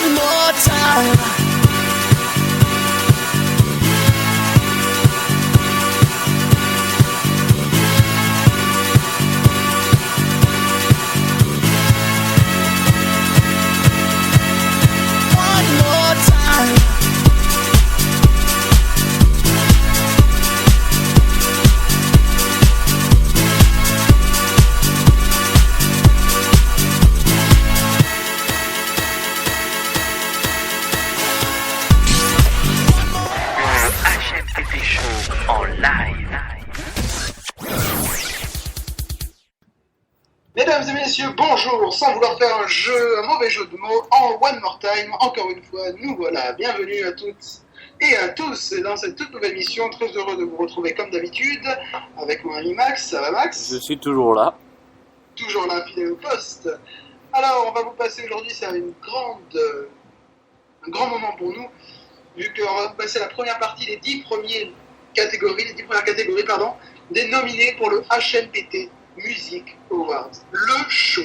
One more time. Mesdames et messieurs, bonjour. Sans vouloir faire un mauvais jeu de mots, en one more time, encore une fois, nous voilà. Bienvenue à toutes et à tous dans cette toute nouvelle émission. Très heureux de vous retrouver comme d'habitude avec mon ami Max. Ça va, Max? Je suis toujours là. Toujours là, fidèle au poste. Alors, on va vous passer aujourd'hui, c'est un grand moment pour nous, vu qu'on va vous passer la première partie des 10 premières catégories, des nominés pour le HMPT Music Awards, le show,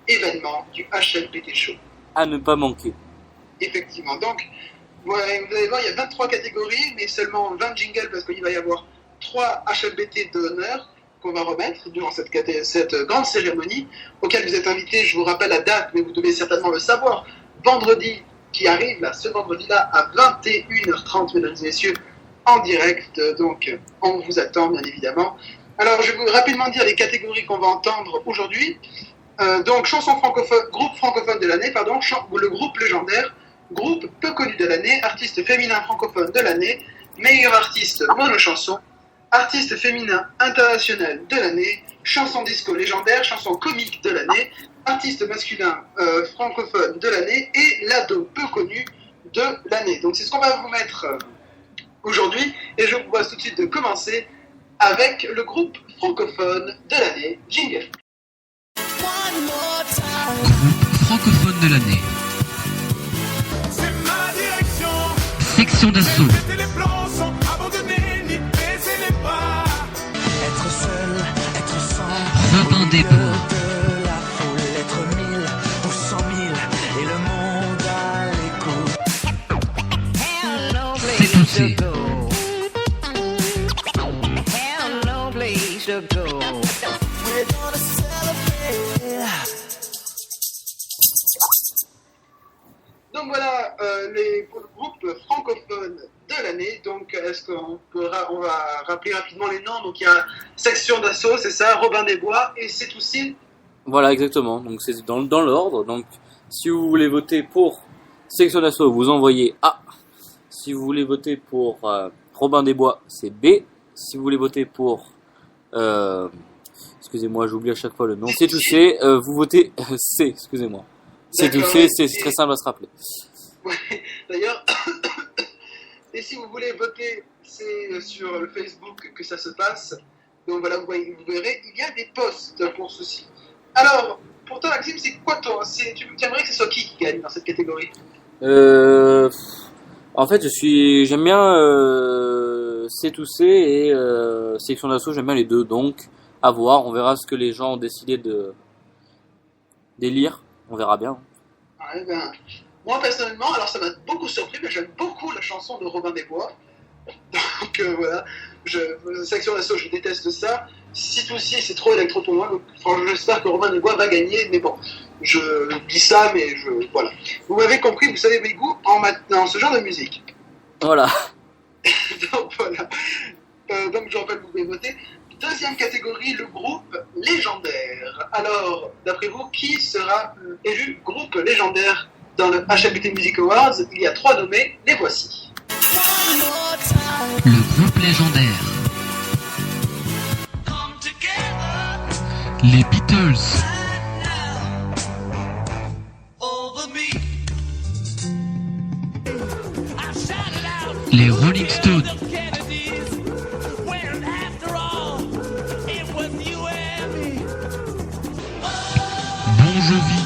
événement du HMPT Show. À ne pas manquer. Effectivement, donc, vous allez voir, il y a 23 catégories, mais seulement 20 jingles, parce qu'il va y avoir 3 HMPT d'honneur qu'on va remettre durant cette grande cérémonie, auquel vous êtes invités. Je vous rappelle la date, mais vous devez certainement le savoir, vendredi qui arrive, là, ce vendredi-là, à 21h30, mesdames et messieurs, en direct, donc on vous attend, bien évidemment. Alors, je vais vous rapidement dire les catégories qu'on va entendre aujourd'hui. Donc, chanson francophone, groupe francophone de l'année, le groupe légendaire, groupe peu connu de l'année, artiste féminin francophone de l'année, meilleur artiste monochanson, artiste féminin international de l'année, chanson disco légendaire, chanson comique de l'année, artiste masculin francophone de l'année et l'ado peu connu de l'année. Donc, c'est ce qu'on va vous mettre aujourd'hui, et je vous propose tout de suite de commencer avec le groupe francophone de l'année, jingle. Groupe francophone de l'année. Section d'assaut. Être seul, être sans. Robin des Bois. De la foule, être 1000 ou 100 000 et le monde à l'écoute. C'est poussé. Donc voilà, pour le groupe francophone de l'année. Donc est-ce qu'on on va rappeler rapidement les noms? Donc il y a Section d'Assaut, c'est ça, Robin des Bois et C'est aussi. Voilà, exactement. Donc c'est dans l'ordre. Donc si vous voulez voter pour Section d'Assaut, vous envoyez A. Si vous voulez voter pour Robin des Bois, c'est B. Si vous voulez voter pour excusez-moi, j'oublie à chaque fois le nom. C'est tout C. Vous votez C. Excusez-moi. C'est tout C. C'est très simple à se rappeler. Ouais, d'ailleurs, et si vous voulez voter, c'est sur le Facebook que ça se passe. Donc voilà, vous verrez, il y a des posts pour ceci. Alors, pour toi, Maxime, c'est quoi tu aimerais que ce soit qui gagne dans cette catégorie? En fait, j'aime bien C to C et Section d'Assaut, j'aime bien les deux. Donc, à voir, on verra ce que les gens ont décidé d'élire. On verra bien. Ouais, moi, personnellement, alors ça m'a beaucoup surpris, mais j'aime beaucoup la chanson de Robin des Bois. Donc voilà, Section d'Assaut, je déteste ça. Si tout ci, c'est trop électro pour moi, donc j'espère que Robin des Bois va gagner, mais bon, je dis ça, mais voilà. Vous m'avez compris, vous savez mes goûts dans ce genre de musique. Voilà. Donc voilà. Donc je rappelle, vous pouvez voter. Deuxième catégorie, le groupe légendaire. Alors, d'après vous, qui sera élu groupe légendaire dans le HMPT Music Awards? Il y a 3 nommés, les voici. Le groupe légendaire. Les Beatles. Les Rolling Stones. Bon Jovi.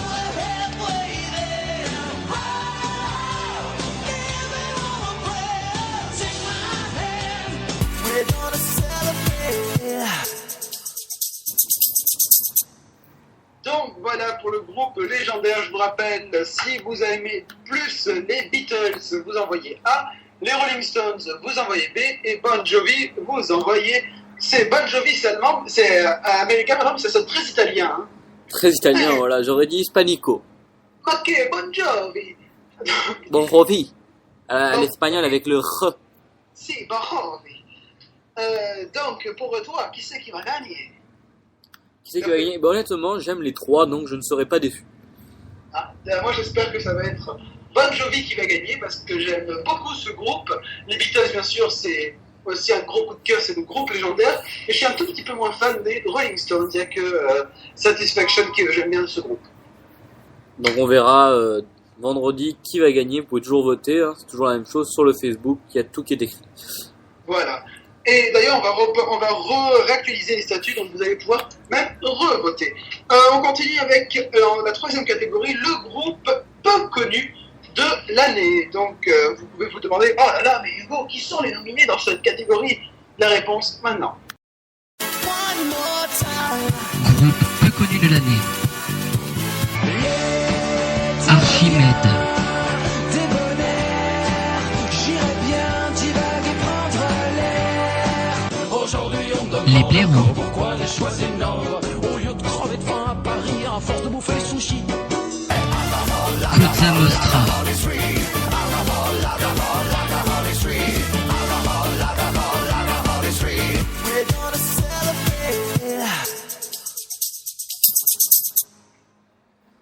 Donc voilà pour le groupe légendaires, je vous rappelle, si vous aimez plus les Beatles, vous envoyez A, les Rolling Stones, vous envoyez B, et Bon Jovi, vous envoyez C. Bon Jovi, c'est allemand, c'est américain, par exemple, ça sonne très italien. Hein. Très italien, voilà. J'aurais dit hispanico. Ok, Bon Jovi. Bon Jovi. À l'espagnol avec le R. Si, Bon Jovi. Donc, pour toi, qui c'est qui va gagner? Qui c'est qui va gagner? Bah, honnêtement, j'aime les trois, donc je ne serai pas déçu. Ah, moi, j'espère que ça va être Bon Jovi qui va gagner, parce que j'aime beaucoup ce groupe. Les Beatles, bien sûr, c'est aussi un gros coup de cœur, c'est le groupe légendaire. Et je suis un tout petit peu moins fan des Rolling Stones, il n'y a que Satisfaction que j'aime bien de ce groupe. Donc on verra vendredi qui va gagner. Vous pouvez toujours voter, hein. C'est toujours la même chose sur le Facebook, il y a tout qui est écrit. Voilà. Et d'ailleurs, on va réactualiser les statuts, donc vous allez pouvoir même revoter. On continue avec la troisième catégorie, le groupe peu connu de l'année. Donc, vous pouvez vous demander, oh là là, mais Hugo, qui sont les nominés dans cette catégorie? La réponse maintenant. Groupe peu connu de l'année. Archimède. Les blaireaux. Pourquoi les choisir Nord au lieu de crever de faim à Paris à force de bouffer les sushis? Cosa Nostra.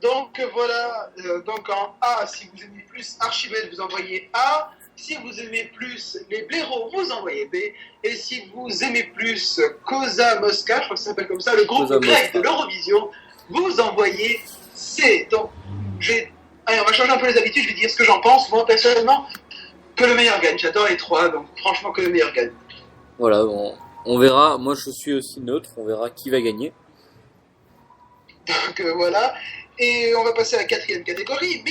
Donc voilà, donc en A, si vous aimez plus Archimède, vous envoyez A. Si vous aimez plus les blaireaux, vous envoyez B. Et si vous aimez plus Cosa Mosca, je crois que ça s'appelle comme ça, le groupe Cosa grec Mosca. de l'Eurovision, vous envoyez C. Donc, allez, on va changer un peu les habitudes, je vais dire ce que j'en pense. Moi, personnellement, que le meilleur gagne. J'adore les trois, donc franchement, que le meilleur gagne. Voilà, on verra. Moi je suis aussi neutre, on verra qui va gagner. Donc voilà. Et on va passer à la quatrième catégorie,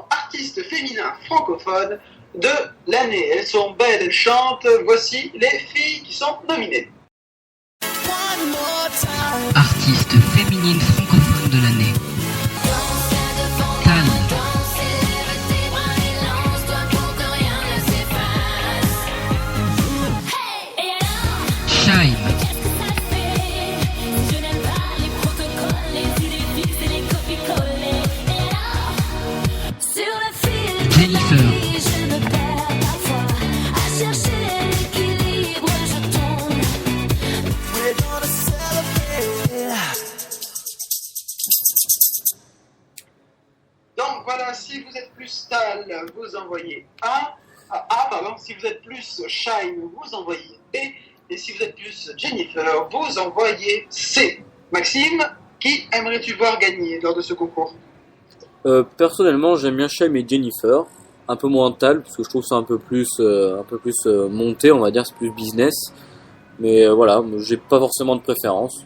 artiste féminin francophone de l'année. Elles sont belles, elles chantent. Voici les filles qui sont nominées. Artiste féminine francophone de l'année. Tal. Shaim. Jennifer. Donc voilà, si vous êtes plus Tal, vous envoyez A. Si vous êtes plus Shine, vous envoyez B. Et si vous êtes plus Jennifer, vous envoyez C. Maxime, qui aimerais-tu voir gagner lors de ce concours? Personnellement, j'aime bien Shaim et Jennifer, un peu moins Tal parce que je trouve ça un peu plus monté, on va dire, c'est plus business. Mais voilà, j'ai pas forcément de préférence.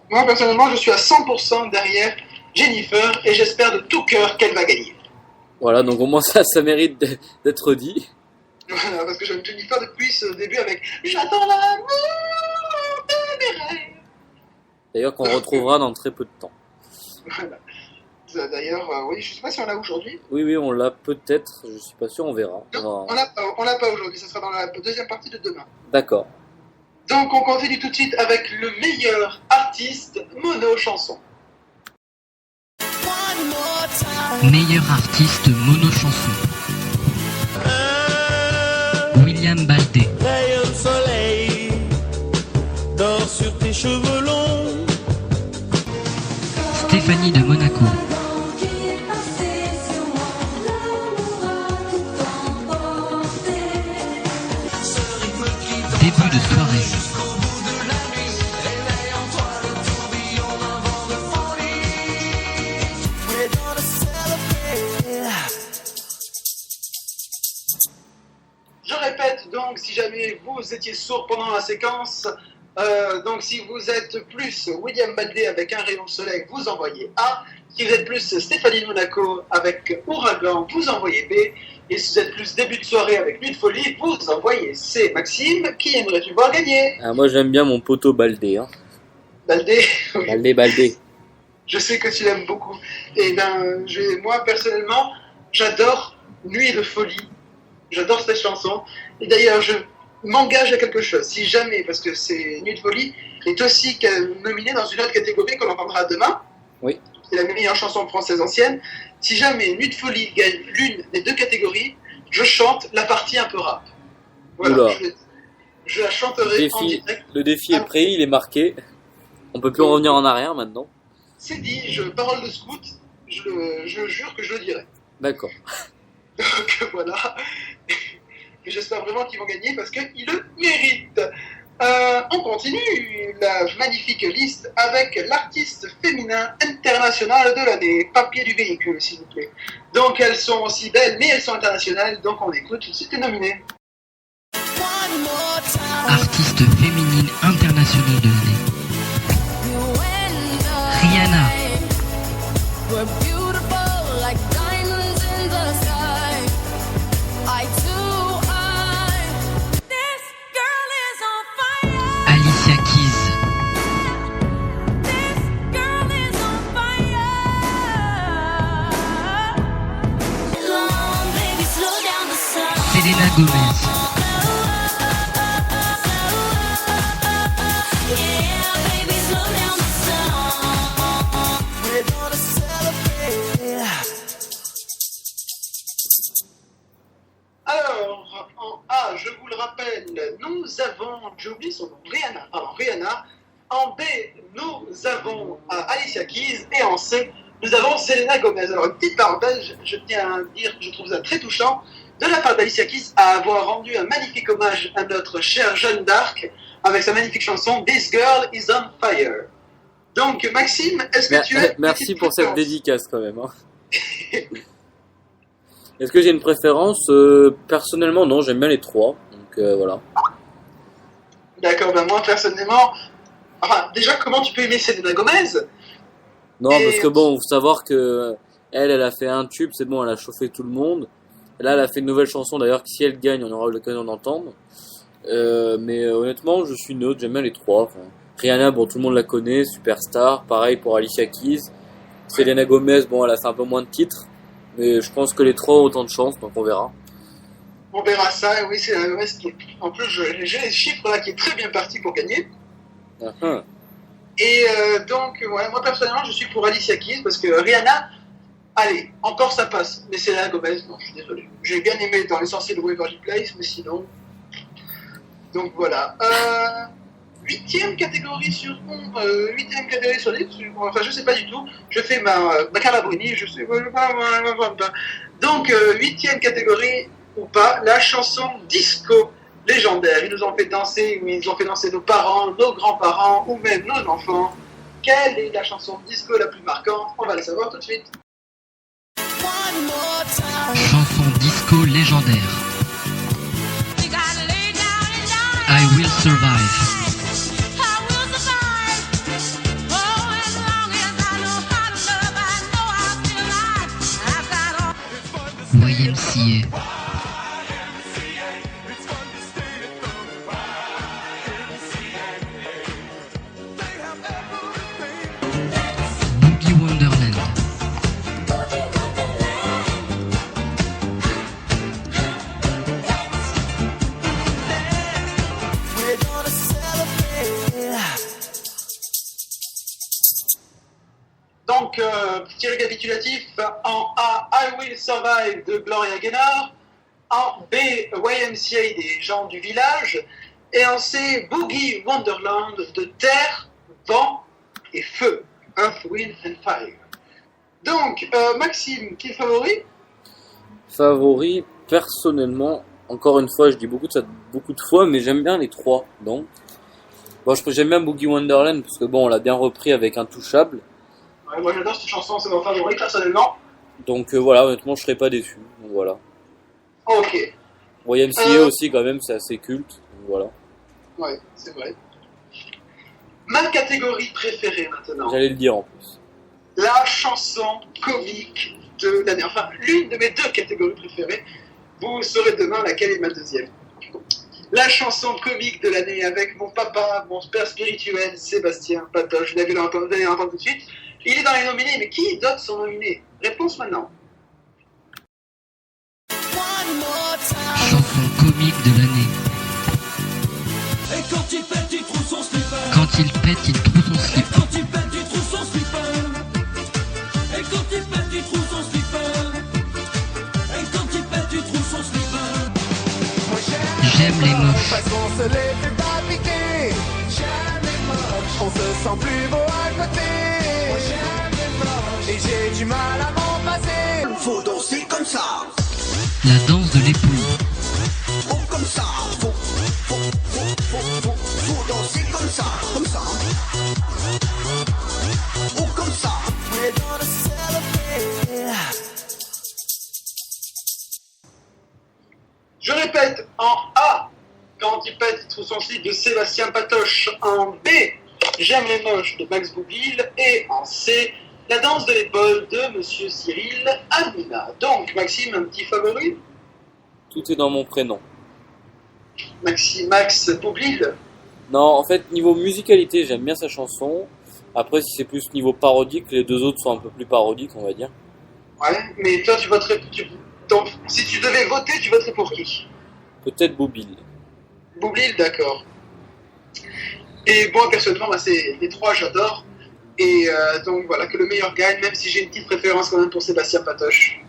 Moi, personnellement, je suis à 100% derrière Jennifer et j'espère de tout cœur qu'elle va gagner. Voilà, donc au moins ça mérite d'être dit. Voilà, parce que j'aime Jennifer depuis ce début avec J'attends l'amour de mes rêves. D'ailleurs, qu'on retrouvera dans très peu de temps. Voilà. D'ailleurs, oui, je sais pas si on l'a aujourd'hui. Oui, on l'a peut-être, je suis pas sûr, on verra. Non, on l'a pas aujourd'hui, ça sera dans la deuxième partie de demain. D'accord. Donc on continue tout de suite avec le meilleur artiste mono chanson. Meilleur artiste mono chanson. William Baldé. Rayon de soleil, dors sur tes cheveux longs. Stéphanie de Monaco. Début de soirée. Je répète donc, si jamais vous étiez sourd pendant la séquence, donc si vous êtes plus William Baldé avec un rayon de soleil, vous envoyez A. Si vous êtes plus Stéphanie de Monaco avec Ouragan, vous envoyez B. Et si vous êtes plus début de soirée avec Nuit de folie, vous envoyez C. Maxime, qui aimerais-tu voir gagner? Moi j'aime bien mon poteau Baldé. Hein. Baldé. Baldé. Je sais que tu l'aimes beaucoup. Et ben, moi, personnellement, j'adore Nuit de folie. J'adore cette chanson. Et d'ailleurs, je m'engage à quelque chose. Si jamais, parce que c'est Nuit de folie, est aussi nominée dans une autre catégorie qu'on entendra demain. Oui. C'est la meilleure chanson française ancienne. Si jamais Nuit de folie gagne l'une des deux catégories, je chante la partie un peu rap. Voilà. Je la chanterai en direct. Le défi est pris, il est marqué. On peut plus revenir en arrière maintenant. C'est dit, parole de scout, je jure que je le dirai. D'accord. Donc voilà. Et j'espère vraiment qu'ils vont gagner parce qu'ils le méritent. On continue la magnifique liste avec l'artiste féminin international de l'année. Papier du véhicule, s'il vous plaît. Donc elles sont aussi belles, mais elles sont internationales. Donc on écoute tout de suite les nominés. Artiste féminine internationale de l'année. Rihanna. Alicia Keys. Selena Gomez. Alors, en A, je vous le rappelle, nous avons, j'ai oublié son nom, Rihanna. En B, nous avons Alicia Keys. Et en C, nous avons Selena Gomez. Alors, une petite parenthèse, je tiens à dire que je trouve ça très touchant de la part d'Alicia Keys à avoir rendu un magnifique hommage à notre chère Jeanne d'Arc avec sa magnifique chanson This Girl is on Fire. Donc, Maxime, est-ce que tu as... Merci pour cette dédicace quand même. Hein. Est-ce que j'ai une préférence personnellement, non, j'aime bien les trois. Donc voilà. D'accord, ben moi personnellement... Enfin, déjà, comment tu peux aimer Selena Gomez? Non, parce que bon, faut savoir que elle a fait un tube, c'est bon, elle a chauffé tout le monde. Là, elle a fait une nouvelle chanson, d'ailleurs, que si elle gagne, on aura l'occasion d'entendre. Mais honnêtement, je suis neutre, j'aime bien les trois. Enfin, Rihanna, bon, tout le monde la connaît, superstar. Pareil pour Alicia Keys. Selena Gomez, bon, elle a fait un peu moins de titres. Mais je pense que les trois ont autant de chance, donc on verra. On verra ça, oui, Selena Gomez qui est... En plus, j'ai les chiffres là qui est très bien parti pour gagner. Uh-huh. Et donc, ouais, moi personnellement, je suis pour Alicia Keys parce que Rihanna, allez, encore ça passe. Mais Selena Gomez, non, je suis désolé. J'ai bien aimé dans Les Sorciers de Waverly Place, mais sinon. Donc voilà. 8e catégorie sur 8e catégorie sur 10. Enfin, je sais pas du tout. Je fais ma Carla Bruni, je sais pas. Donc, 8e catégorie ou pas, la chanson disco légendaire. Ils nous ont fait danser, ou ils ont fait danser nos parents, nos grands-parents, ou même nos enfants. Quelle est la chanson disco la plus marquante? On va le savoir tout de suite. Chanson disco légendaire. I Will Survive. YMCA. Boogie Wonderland. Donc, petit récapitulatif, en A, I Will Survive de Gloria Gaynor, en B, YMCA des gens du village, et en C, Boogie Wonderland de Terre, Vent et Feu, Earth, Wind and Fire. Donc, Maxime, qui est favori? Favori, personnellement, encore une fois, je dis beaucoup de fois, mais j'aime bien les trois. Donc, bon, j'aime bien Boogie Wonderland parce que bon, on l'a bien repris avec Intouchable. Ouais, moi j'adore cette chanson, c'est mon favori personnellement. Donc voilà, honnêtement, je serais pas déçu. Donc voilà. Ok. YMCA aussi, quand même, c'est assez culte. Donc voilà. Ouais, c'est vrai. Ma catégorie préférée maintenant. J'allais le dire en plus. La chanson comique de l'année. Enfin, l'une de mes deux catégories préférées. Vous saurez demain laquelle est ma deuxième. La chanson comique de l'année avec mon papa, mon père spirituel, Sébastien Patoche. Vous allez l'entendre tout de suite. Il est dans les nominés, mais qui d'autres sont nominés? Réponse maintenant. Chanson comique de l'année. Et quand il pète, il trouve son slipper. Quand il pète, il trouve son Et slip. quand il pète, il trouve son slipper. Et quand il pète, il trouve son slipper. Et quand il pète, il trouve son slipper. J'aime les moches. Parce qu'on se les fait pas piquer. J'aime les moches. On se sent plus beau à côté. J'aime les moches. Et j'ai du mal à m'en passer. Faut danser comme ça. La danse de l'épouse. Oh, comme ça. Faut danser comme ça. Comme ça. Oh, comme ça. We're gonna celebrate. Je répète, en A, quand il pète, il trouve son slip de Sébastien Patoche. En B, J'aime les moches de Max Boublil. Et en C, La danse de l'épaule de Monsieur Cyril Hanouna. Donc, Maxime, un petit favori? Tout est dans mon prénom. Max Boublil. Non, en fait, niveau musicalité, j'aime bien sa chanson. Après, si c'est plus niveau parodique, les deux autres sont un peu plus parodiques, on va dire. Ouais, mais toi, tu voterais... Donc, si tu devais voter, tu voterais pour qui? Peut-être Boublil. Boublil, d'accord. Et moi, personnellement, bah, c'est les trois, j'adore. Et donc, voilà, que le meilleur gagne, même si j'ai une petite préférence quand même pour Sébastien Patoche.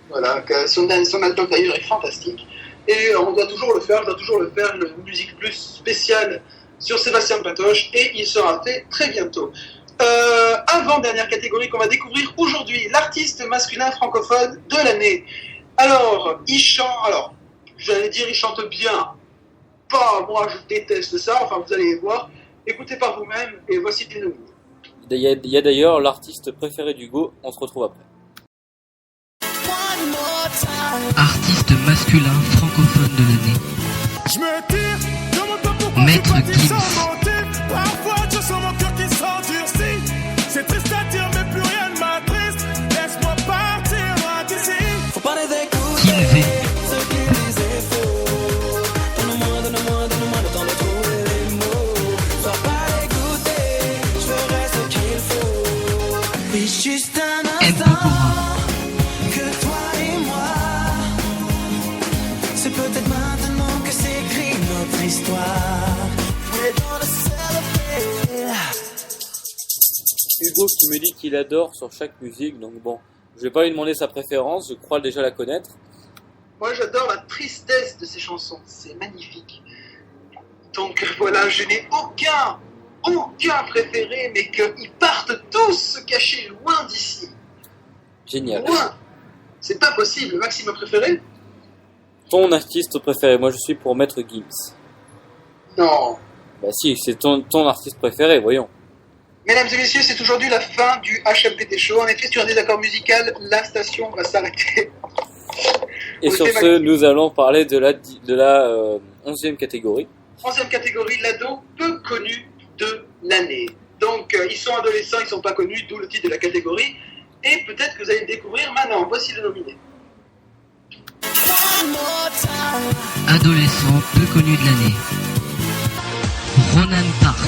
Voilà, que son album d'ailleurs est fantastique. Et on doit toujours le faire, une musique plus spéciale sur Sébastien Patoche, et il sera fait très bientôt. Avant-dernière catégorie qu'on va découvrir aujourd'hui, l'artiste masculin francophone de l'année. Alors, il chante bien. Pas, moi je déteste ça, enfin vous allez voir. Écoutez par vous-même, et voici les nominés. Il y a d'ailleurs l'artiste préféré d'Hugo, on se retrouve après. Artiste masculin francophone de l'année. Je me tire, demande pas pourquoi Maître je crois qu'ils Gims. sont mentis. Parfois je sens mon cœur qui s'endurcit. C'est triste à dire mais plus rien ne m'attriste. Laisse-moi partir loin d'ici. Faut pas les écouter. Kinvé. Ce qu'ils disent est faux. Donne-moi le temps de trouver les mots. Sois pas dégoûté, je ferai ce qu'il faut. Et juste un M. instant, Pokora. que toi et moi, c'est peut-être maintenant que s'écrit notre histoire. We're gonna celebrate. Hugo qui me dit qu'il adore sur chaque musique, donc bon, je vais pas lui demander sa préférence, je crois déjà la connaître. Moi, j'adore la tristesse de ces chansons, c'est magnifique. Donc voilà, je n'ai aucun préféré, mais qu'ils partent tous se cacher loin d'ici. Génial. Loin. C'est pas possible. Maxime préféré? Ton artiste préféré, moi je suis pour Maître Gims. Non. Bah si, c'est ton artiste préféré, voyons. Mesdames et messieurs, c'est aujourd'hui la fin du HMPT Show. En effet, sur un désaccord musical, la station va s'arrêter. Et Ok, sur ce, Maxime. nous allons parler de la 11e catégorie. 11e catégorie, l'ado peu connu de l'année. Donc, ils sont adolescents, ils sont pas connus, d'où le titre de la catégorie. Et peut-être que vous allez le découvrir maintenant. Voici le nominé. Adolescent peu connu de l'année. Ronan Park.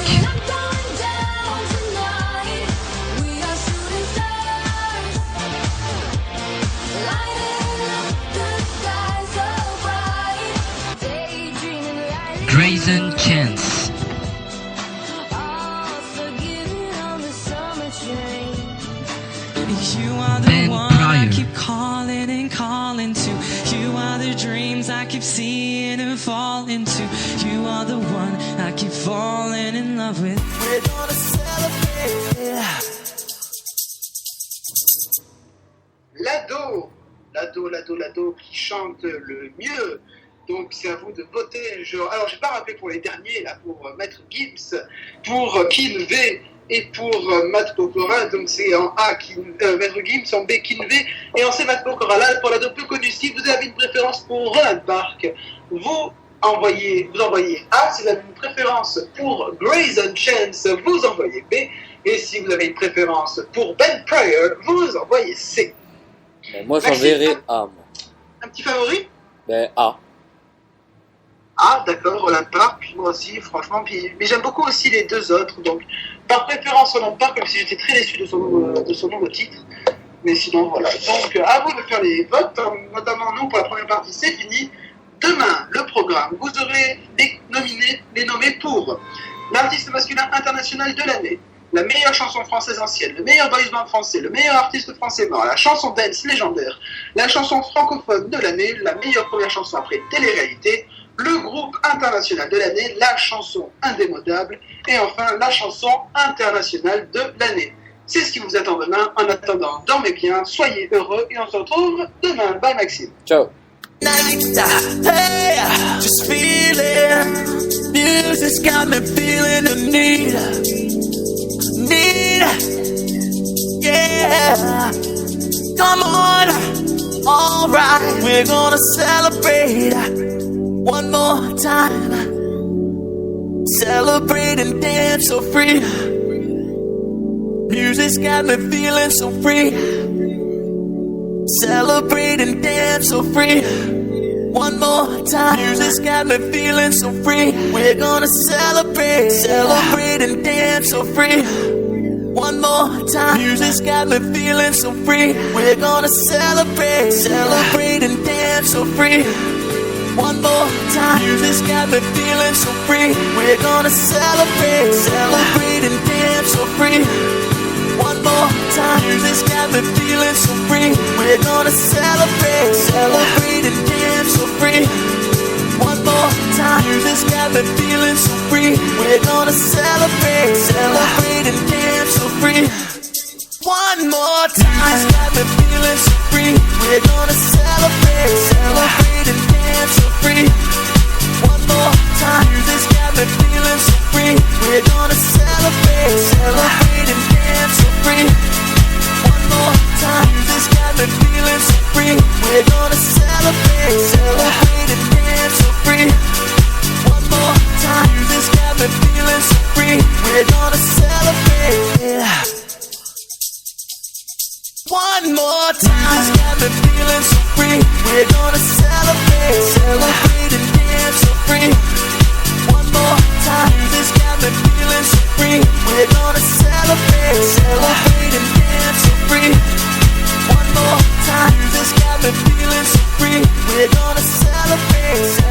Grayson Chance. You are the Ben one I Pryor. keep calling and calling to. You are the dreams I keep seeing and falling to. You are the one I keep falling in love with. We're gonna celebrate. L'ado qui chante le mieux. Donc c'est à vous de voter. Alors j'ai pas rappelé pour les derniers, là, pour Maître Gims, pour Kinvé et pour Matt Pokora. Donc c'est en A Maître Gims, en B Kinvé et en C Matt Pokora. Là pour l'ado peu connu, si vous avez une préférence pour Roland Park, vous envoyez A. Si vous avez une préférence pour Grayson Chance, vous envoyez B. Et si vous avez une préférence pour Ben Pryor, vous envoyez C. Ben, moi Maxime, j'enverrai A. Moi. Un petit favori? Ben A. Ah, d'accord, Roland Park, moi aussi, franchement. Mais j'aime beaucoup aussi les deux autres. Donc, par préférence, Roland Park, même si j'étais très déçu de son nom de titre. Mais sinon, voilà. Donc, à vous de faire les votes. Notamment, nous, pour la première partie, c'est fini. Demain, le programme. Vous aurez les nommés pour l'artiste masculin international de l'année, la meilleure chanson française ancienne, le meilleur boys band français, le meilleur artiste français mort, la chanson dance légendaire, la chanson francophone de l'année, la meilleure première chanson après télé-réalité, le groupe international de l'année, la chanson indémodable et enfin la chanson internationale de l'année. C'est ce qui vous attend demain. En attendant, dormez bien, soyez heureux et on se retrouve demain. Bye Maxime. Ciao. Hey, just feeling, music's got me feeling the need, yeah, come on, alright, we're gonna celebrate one more time, celebrate and dance so free, music's got me feeling so free, celebrate and dance so free. One more time, music's got me feeling so free. We're gonna celebrate and dance so free. One more time, music's got me feeling so free. We're gonna celebrate and dance so free. One more time, music's got me feeling so free. We're gonna celebrate and dance so free. One more time, music's got me feeling so free. We're gonna celebrate and dance so free. One more time, music's got me feeling so free. We're gonna celebrate and dance so free. One more time, music's got me feeling so free. We're gonna celebrate and dance so free. One more time, music's got me feeling so free. We're gonna celebrate and dance so free. One more time, music's got me feeling so free. We're gonna celebrate and dance so free. One more time, music's got me feeling so free. We're gonna celebrate. One more time, music's got me feeling so free. We're gonna celebrate and dance so free. One more time, music's got me feeling so free. We're gonna celebrate and dance so free. One more time, music's got me feeling so free. We're gonna celebrate.